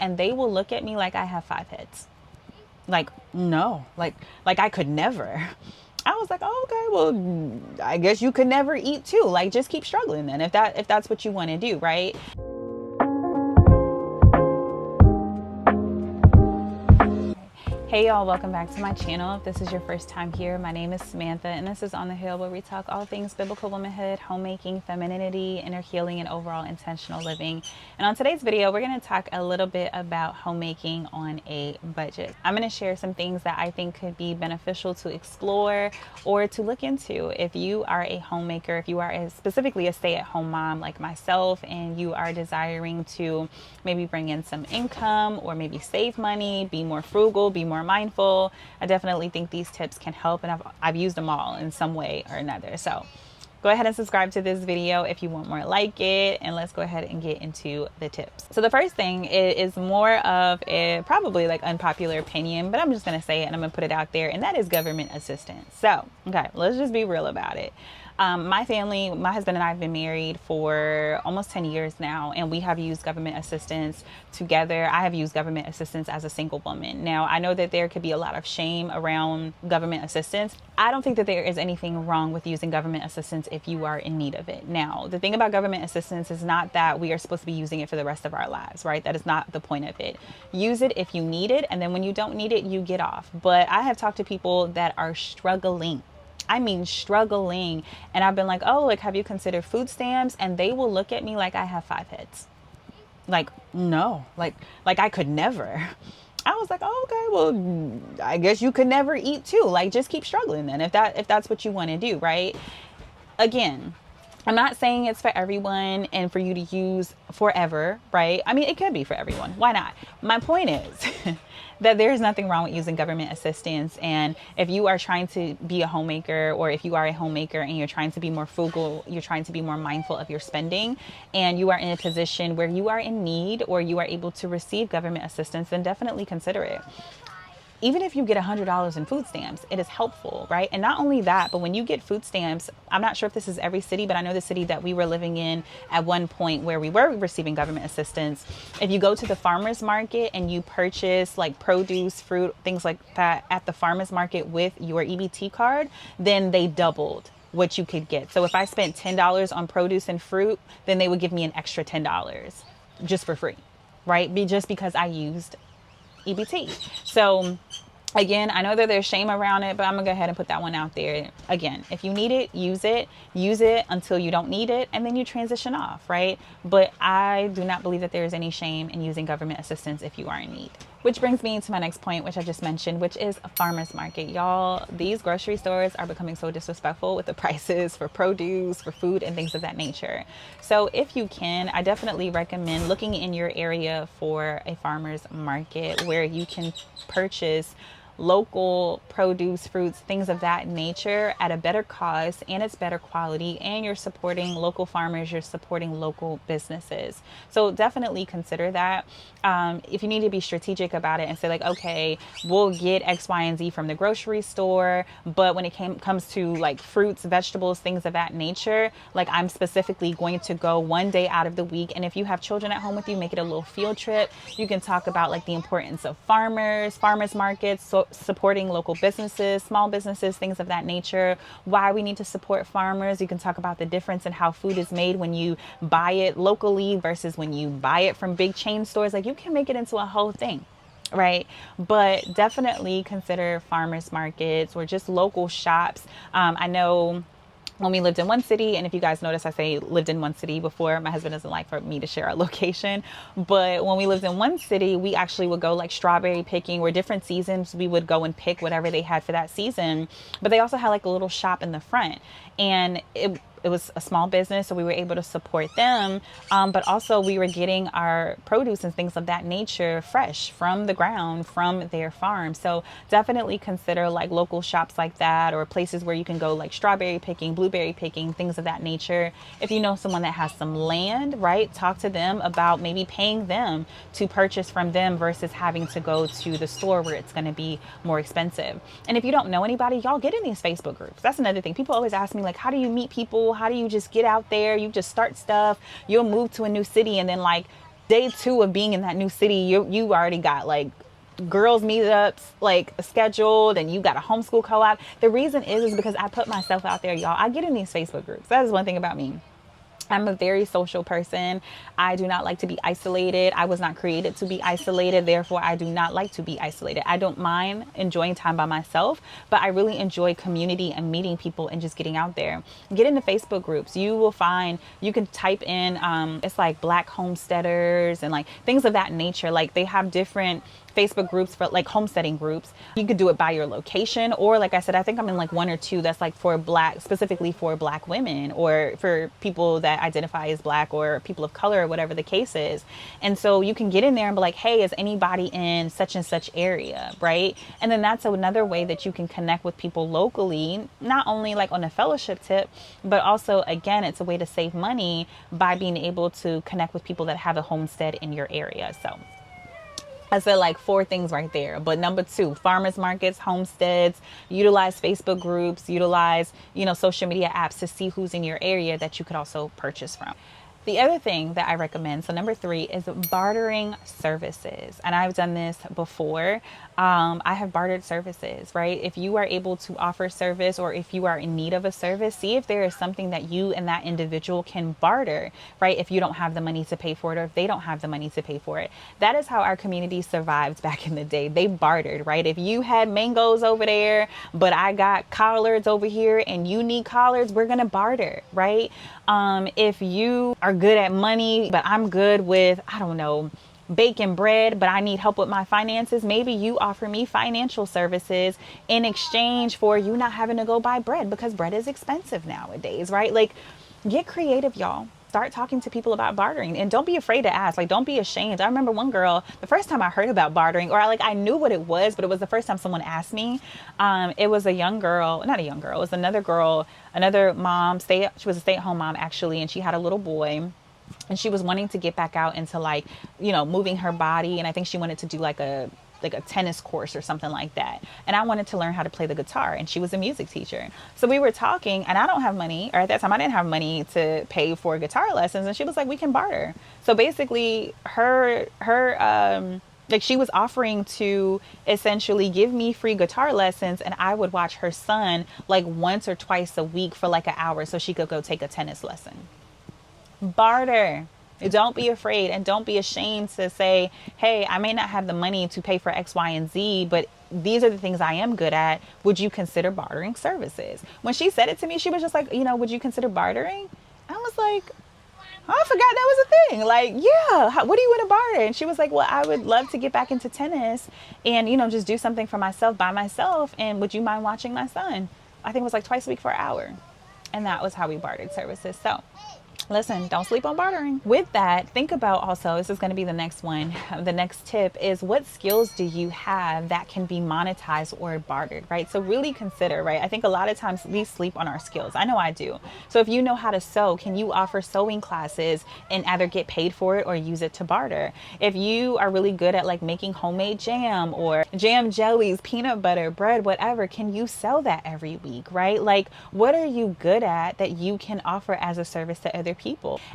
and they will look at me like I have 5 heads. Like, no, like I could never. I was like, oh, okay, well, I guess you could never eat too. Like, just keep struggling then if that's what you want to do, right? Hey y'all, welcome back to my channel. If this is your first time here, my name is Samantha and this is On the Hill, where we talk all things biblical womanhood, homemaking, femininity, inner healing, and overall intentional living. And on today's video, we're going to talk a little bit about homemaking on a budget. I'm going to share some things that I think could be beneficial to explore or to look into if you are a homemaker, if you are specifically a stay-at-home mom like myself, and you are desiring to maybe bring in some income or maybe save money, be more frugal, be more mindful. I definitely think these tips can help, and I've used them all in some way or another. So go ahead and subscribe to this video if you want more like it, and let's go ahead and get into the tips. So the first thing is more of a probably like unpopular opinion, but I'm just going to say it and I'm going to put it out there, and that is government assistance. So, okay, let's just be real about it. My family, my husband and I have been married for almost 10 years now, and we have used government assistance together. I have used government assistance as a single woman. Now, I know that there could be a lot of shame around government assistance. I don't think that there is anything wrong with using government assistance if you are in need of it. Now, the thing about government assistance is not that we are supposed to be using it for the rest of our lives, right? That is not the point of it. Use it if you need it, and then when you don't need it, you get off. But I have talked to people that are struggling. I mean, struggling. And I've been like, oh, like, have you considered food stamps? And they will look at me like I have 5 heads. Like, no, like I could never. I was like, oh, okay, well, I guess you could never eat too. Like, just keep struggling then if that's what you want to do, right? Again, I'm not saying it's for everyone and for you to use forever, right? I mean, it could be for everyone. Why not? My point is that there is nothing wrong with using government assistance. And if you are trying to be a homemaker, or if you are a homemaker and you're trying to be more frugal, you're trying to be more mindful of your spending, and you are in a position where you are in need or you are able to receive government assistance, then definitely consider it. Even if you get $100 in food stamps, it is helpful, right? And not only that, but when you get food stamps, I'm not sure if this is every city, but I know the city that we were living in at one point where we were receiving government assistance, if you go to the farmer's market and you purchase like produce, fruit, things like that at the farmer's market with your EBT card, then they doubled what you could get. So if I spent $10 on produce and fruit, then they would give me an extra $10 just for free, right? Just because I used EBT. So again, I know that there's shame around it, but I'm gonna go ahead and put that one out there. Again, if you need it, use it until you don't need it, and then you transition off, right? But I do not believe that there is any shame in using government assistance if you are in need. Which brings me to my next point, which I just mentioned, which is a farmer's market. Y'all, these grocery stores are becoming so disrespectful with the prices for produce, for food, and things of that nature. So if you can, I definitely recommend looking in your area for a farmer's market where you can purchase local produce, fruits, things of that nature at a better cost, and it's better quality, and you're supporting local farmers, you're supporting local businesses. So definitely consider that. If you need to be strategic about it and say like, okay, we'll get X, Y, and Z from the grocery store, but when it comes to like fruits, vegetables, things of that nature, like I'm specifically going to go one day out of the week. And if you have children at home with you, make it a little field trip. You can talk about like the importance of farmers markets, so supporting local businesses, small businesses, things of that nature, why we need to support farmers. You can talk about the difference in how food is made when you buy it locally versus when you buy it from big chain stores. Like, you can make it into a whole thing, right? But definitely consider farmers markets or just local shops. I know when we lived in one city, and if you guys notice, I say lived in one city before. My husband doesn't like for me to share our location, but when we lived in one city, we actually would go like strawberry picking, or different seasons we would go and pick whatever they had for that season. But they also had like a little shop in the front, and it was a small business, so we were able to support them. But also we were getting our produce and things of that nature fresh from the ground, from their farm. So definitely consider like local shops like that, or places where you can go like strawberry picking, blueberry picking, things of that nature. If you know someone that has some land, right, talk to them about maybe paying them to purchase from them versus having to go to the store where it's going to be more expensive. And if you don't know anybody, y'all get in these Facebook groups. That's another thing. People always ask me like, how do you meet people? How do you just get out there? You just start stuff. You'll move to a new city, and then like day 2 of being in that new city, you already got like girls meetups like scheduled, and you got a homeschool co-op. The reason is because I put myself out there, y'all. I get in these Facebook groups. That is one thing about me. I'm a very social person. I do not like to be isolated. I was not created to be isolated. Therefore, I do not like to be isolated. I don't mind enjoying time by myself, but I really enjoy community and meeting people and just getting out there. Get into Facebook groups. You will find, you can type in, it's like Black homesteaders and like things of that nature. Like they have different Facebook groups for like homesteading groups. You could do it by your location, or like I said, I think I'm in like 1 or 2 that's like for Black, specifically for Black women or for people that identify as Black or people of color or whatever the case is. And so you can get in there and be like, hey, is anybody in such and such area, right? And then that's another way that you can connect with people locally, not only like on a fellowship tip, but also, again, it's a way to save money by being able to connect with people that have a homestead in your area. So I said like 4 things right there. But number 2, farmers markets, homesteads, utilize Facebook groups, utilize, social media apps to see who's in your area that you could also purchase from. The other thing that I recommend, so number 3, is bartering services. And I've done this before. I have bartered services, right? If you are able to offer service, or if you are in need of a service, see if there is something that you and that individual can barter, right? If you don't have the money to pay for it, or if they don't have the money to pay for it. That is how our community survived back in the day. They bartered, right? If you had mangoes over there, but I got collards over here and you need collards, we're going to barter, right? If you are good at money, but I'm good with, I don't know, baking bread, but I need help with my finances, maybe you offer me financial services in exchange for you not having to go buy bread, because bread is expensive nowadays, right? Like, get creative, y'all. Start talking to people about bartering, and don't be afraid to ask. Like, don't be ashamed. I remember one girl, the first time I heard about bartering, or I knew what it was, but it was the first time someone asked me. It was a young girl, not a young girl, it was another girl, another mom, she was a stay-at-home mom actually, and she had a little boy. And she was wanting to get back out into like, moving her body. And I think she wanted to do like a tennis course or something like that. And I wanted to learn how to play the guitar, and she was a music teacher. So we were talking, and I don't have money, or at that time I didn't have money to pay for guitar lessons. And she was like, we can barter. So basically she was offering to essentially give me free guitar lessons, and I would watch her son like once or twice a week for like an hour so she could go take a tennis lesson. Barter. Don't be afraid, and don't be ashamed to say, hey, I may not have the money to pay for X, Y, and Z, but these are the things I am good at. Would you consider bartering services? When she said it to me, she was just like, would you consider bartering? I was like, I forgot that was a thing. Like, yeah, what do you want to barter? And she was like, well, I would love to get back into tennis and, just do something for myself by myself. And would you mind watching my son? I think it was like twice a week for an hour. And that was how we bartered services. So listen, don't sleep on bartering. With that, think about also, this is going to be the next one. The next tip is, what skills do you have that can be monetized or bartered, right? So really consider, right? I think a lot of times we sleep on our skills. I know I do. So if you know how to sew, can you offer sewing classes and either get paid for it or use it to barter? If you are really good at like making homemade jam or jam jellies, peanut butter, bread, whatever, can you sell that every week, right? Like, what are you good at that you can offer as a service to other people?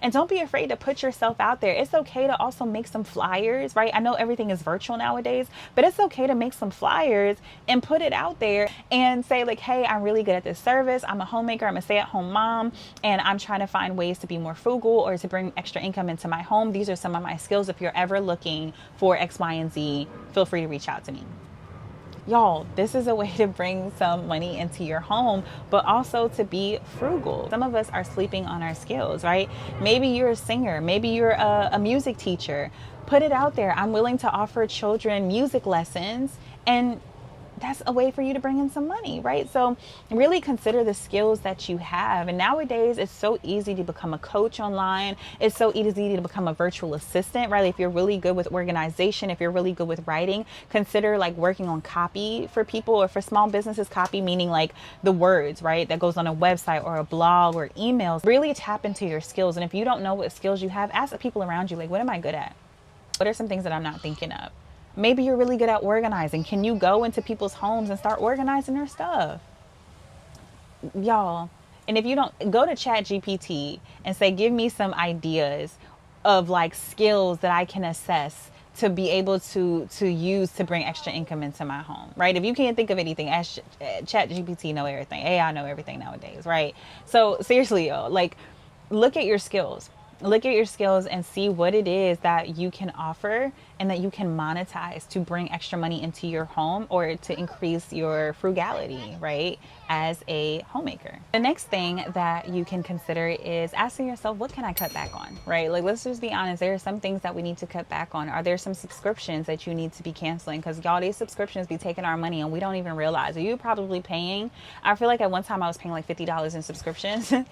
And don't be afraid to put yourself out there. It's okay to also make some flyers, right? I know everything is virtual nowadays, but it's okay to make some flyers and put it out there and say like, hey, I'm really good at this service. I'm a homemaker. I'm a stay-at-home mom, and I'm trying to find ways to be more frugal or to bring extra income into my home. These are some of my skills. If you're ever looking for X, Y, and Z, feel free to reach out to me. Y'all, this is a way to bring some money into your home, but also to be frugal. Some of us are sleeping on our skills, right? Maybe you're a singer. Maybe you're a music teacher. Put it out there. I'm willing to offer children music lessons, and that's a way for you to bring in some money, right? So really consider the skills that you have. And nowadays it's so easy to become a coach online. It's so easy to become a virtual assistant, right? If you're really good with organization, if you're really good with writing, consider like working on copy for people, or for small businesses, copy meaning like the words, right? That goes on a website or a blog or emails. Really tap into your skills. And if you don't know what skills you have, ask the people around you, like, what am I good at? What are some things that I'm not thinking of? Maybe you're really good at organizing. Can you go into people's homes and start organizing their stuff? Y'all, and if you don't, go to Chat GPT and say, give me some ideas of like skills that I can assess to be able to use to bring extra income into my home, right? If you can't think of anything, ask Chat GPT know everything. AI know everything nowadays, right? So seriously, yo, like look at your skills. Look at your skills and see what it is that you can offer and that you can monetize to bring extra money into your home or to increase your frugality, right? As a homemaker. The next thing that you can consider is asking yourself, what can I cut back on, right? Like, let's just be honest. There are some things that we need to cut back on. Are there some subscriptions that you need to be canceling? Because y'all, these subscriptions be taking our money and we don't even realize. Are you probably paying? I feel like at one time I was paying like $50 in subscriptions and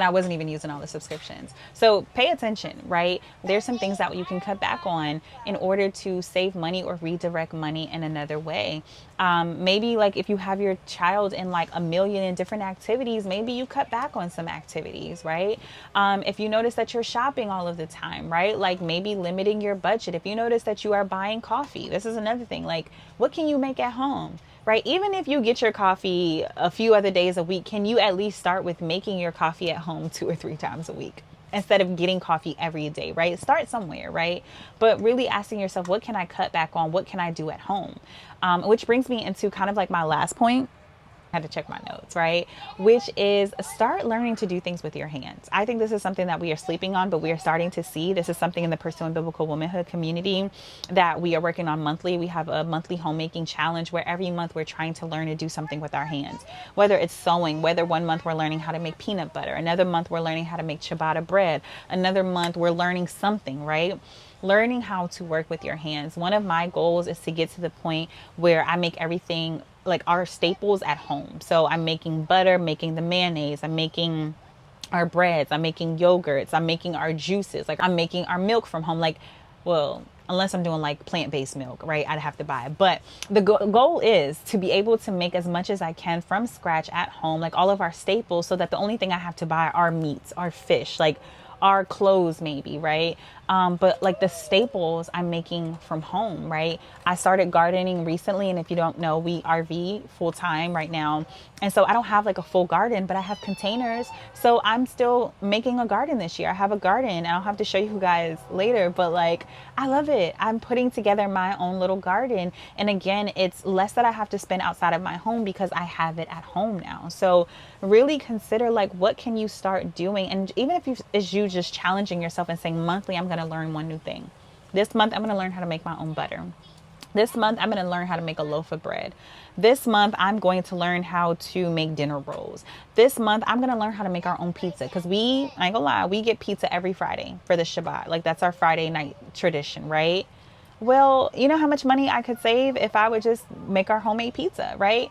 I wasn't even using all the subscriptions. So pay attention, right? There's some things that you can cut back on in order to save money or redirect money in another way. Maybe like if you have your child in like a million different activities, maybe you cut back on some activities, right? If you notice that you're shopping all of the time, right? Like maybe limiting your budget. If you notice that you are buying coffee, this is another thing. Like, what can you make at home? Right? Even if you get your coffee a few other days a week, can you at least start with making your coffee at home 2 or 3 times a week? Instead of getting coffee every day, right? Start somewhere, right? But really asking yourself, what can I cut back on? What can I do at home? Which brings me into kind of like my last point. I had to check my notes, right? Which is start learning to do things with your hands. I think this is something that we are sleeping on, but we are starting to see. This is something in the Pursuing Biblical Womanhood community that we are working on monthly. We have a monthly homemaking challenge where every month we're trying to learn to do something with our hands, whether it's sewing, whether one month we're learning how to make peanut butter, another month we're learning how to make ciabatta bread, another month we're learning something, right? Learning how to work with your hands. One of my goals is to get to the point where I make everything like our staples at home. So I'm making butter, making the mayonnaise, I'm making our breads, I'm making yogurts, I'm making our juices, like I'm making our milk from home. Like, well, unless I'm doing like plant-based milk, right? I'd have to buy it. But the goal is to be able to make as much as I can from scratch at home, like all of our staples, so that the only thing I have to buy are meats, our fish, like our clothes maybe, right? But like the staples I'm making from home, right? I started gardening recently, and if you don't know, we RV full time right now. And so I don't have like a full garden, but I have containers. So I'm still making a garden this year. I have a garden. I'll have to show you guys later, but like, I love it. I'm putting together my own little garden. And again, it's less that I have to spend outside of my home because I have it at home now. So really consider like, what can you start doing? And even if it's you just challenging yourself and saying monthly, I'm going to learn one new thing. This month, I'm going to learn how to make my own butter. This month, I'm going to learn how to make a loaf of bread. This month, I'm going to learn how to make dinner rolls. This month, I'm going to learn how to make our own pizza, because I ain't gonna lie, we get pizza every Friday for the Shabbat. Like, that's our Friday night tradition, right? Well, you know how much money I could save if I would just make our homemade pizza, right?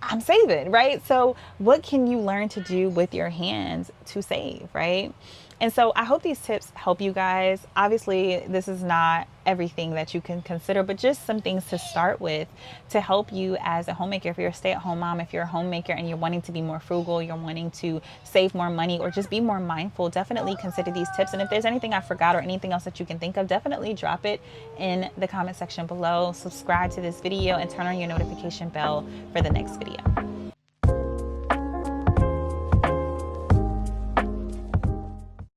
I'm saving, right? So what can you learn to do with your hands to save, right? And so I hope these tips help you guys. Obviously, this is not everything that you can consider, but just some things to start with to help you as a homemaker. If you're a stay-at-home mom, if you're a homemaker and you're wanting to be more frugal, you're wanting to save more money or just be more mindful, definitely consider these tips. And if there's anything I forgot or anything else that you can think of, definitely drop it in the comment section below. Subscribe to this video and turn on your notification bell for the next video.